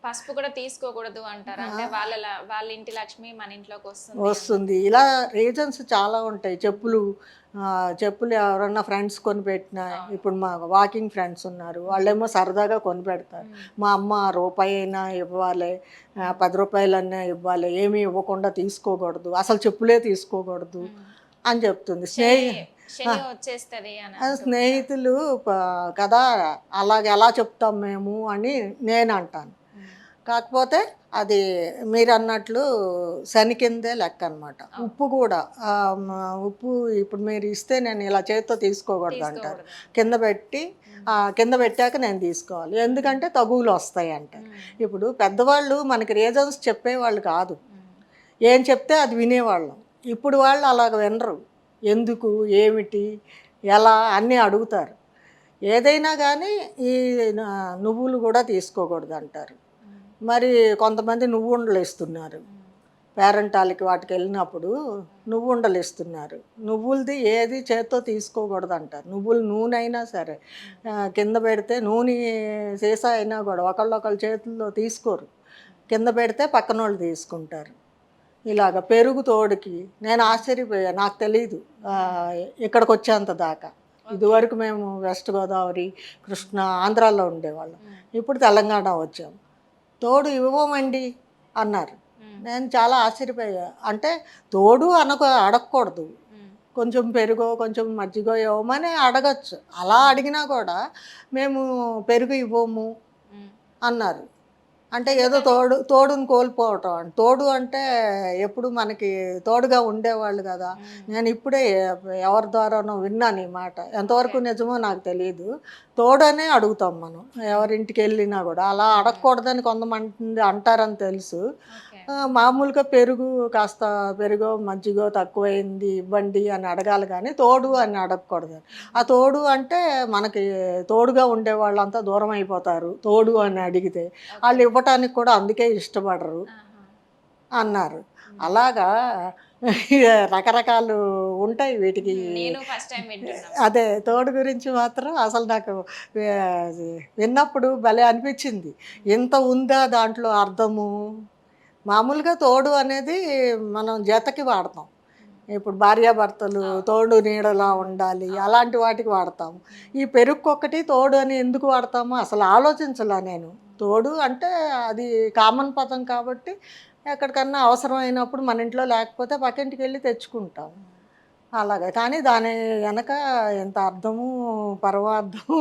పసుపు కూడా తీసుకోకూడదు అంటారు. అంటే వాళ్ళ ఇంటి లక్ష్మి మన ఇంట్లోకి వస్తుంది వస్తుంది. ఇలా రీజన్స్ చాలా ఉంటాయి. చెప్పులు ఎవరన్నా ఫ్రెండ్స్ కొనిపెట్టినా, ఇప్పుడు మా వాకింగ్ ఫ్రెండ్స్ ఉన్నారు. వాళ్ళేమో సరదాగా కొనిపెడతారు. మా అమ్మ రూపాయి అయినా ఇవ్వాలి, 10 రూపాయలన్నా ఇవ్వాలి, ఏమీ ఇవ్వకుండా తీసుకోకూడదు, అసలు చెప్పులే తీసుకోకూడదు అని చెప్తుంది. శని వచ్చేస్తది అని అంటూ ఉంటారు. స్నేహితులు కదా, అలాగ ఎలా చెప్తాం మేము అని నేను అంటాను. కాకపోతే అది మీరన్నట్లు శని కిందే లెక్క అనమాట. ఉప్పు కూడా ఉప్పు ఇప్పుడు మీరు ఇస్తే నేను ఇలా చేత్తో తీసుకోకూడదు అంటారు. కింద పెట్టాక నేను తీసుకోవాలి, ఎందుకంటే తగువులు వస్తాయి అంటారు. ఇప్పుడు పెద్దవాళ్ళు మనకి రీజన్స్ చెప్పేవాళ్ళు కాదు, ఏం చెప్తే అది వినేవాళ్ళం. ఇప్పుడు వాళ్ళు అలాగ వినరు. ఎందుకు, ఏమిటి, ఎలా అన్నీ అడుగుతారు. ఏదైనా కానీ ఈ నువ్వులు కూడా తీసుకోకూడదు అంటారు. మరి కొంతమంది నువ్వుండలు ఇస్తున్నారు, పేరెంటాలకి వాటికి వెళ్ళినప్పుడు నువ్వుండలు ఇస్తున్నారు. నువ్వులది ఏది చేత్తో తీసుకోకూడదు అంటారు. నువ్వుల నూనె అయినా సరే కింద పెడితే, నూనె సీసా అయినా కూడా ఒకళ్ళొకళ్ళ చేతుల్లో తీసుకోరు, కింద పెడితే పక్కన వాళ్ళు తీసుకుంటారు. ఇలాగ పెరుగు తోడుకి నేను ఆశ్చర్యపోయా, నాకు తెలీదు ఇక్కడికి వచ్చేంత దాకా. ఇదివరకు మేము వెస్ట్ గోదావరి, కృష్ణ, ఆంధ్రాలో ఉండేవాళ్ళం. ఇప్పుడు తెలంగాణ వచ్చాం. తోడు ఇవ్వమండి అన్నారు. నేను చాలా ఆశ్చర్యపోయా. అంటే తోడు అడగకూడదు, కొంచెం పెరుగో కొంచెం మజ్జిగో ఇవ్వమని అడగచ్చు. అలా అడిగినా కూడా మేము పెరుగు ఇవ్వము అన్నారు. అంటే ఏదో తోడుని కోల్పోవటం. తోడు అంటే ఎప్పుడు మనకి తోడుగా ఉండేవాళ్ళు కదా. నేను ఇప్పుడే ఎవరి ద్వారానో విన్నాను ఈ మాట, ఎంతవరకు నిజమో నాకు తెలియదు. తోడనే అడుగుతాం మనం ఎవరింటికి వెళ్ళినా కూడా. అలా అడగకూడదని కొంతమంది అంటారని తెలుసు. మామూలుగా కాస్త పెరుగో మజ్జిగో తక్కువైంది ఇవ్వండి అని అడగాలి, కానీ తోడు అని అడగకూడదు. ఆ తోడు అంటే మనకి తోడుగా ఉండే వాళ్ళంతా దూరం అయిపోతారు తోడు అని అడిగితే, వాళ్ళు ఇవ్వటానికి కూడా అందుకే ఇష్టపడరు అన్నారు. అలాగా రకరకాలు ఉంటాయి వీటికి. అదే తోడు గురించి మాత్రం అసలు నాకు విన్నప్పుడు భలే అనిపించింది. ఇంత ఉందా దాంట్లో అర్థము. మామూలుగా తోడు అనేది మనం జతకి వాడతాం. ఇప్పుడు భార్యాభర్తలు తోడు నీడలా ఉండాలి అలాంటి వాటికి వాడతాము. ఈ పెరుగుకొక్కటి తోడు అని ఎందుకు వాడతామో అసలు ఆలోచించలా నేను. తోడు అంటే అది కామన్ పదం కాబట్టి ఎక్కడికన్నా అవసరమైనప్పుడు మన ఇంట్లో లేకపోతే పక్కింటికి వెళ్ళి తెచ్చుకుంటాం అలాగే. కానీ దాని వెనక ఎంత అర్థము పరమార్థము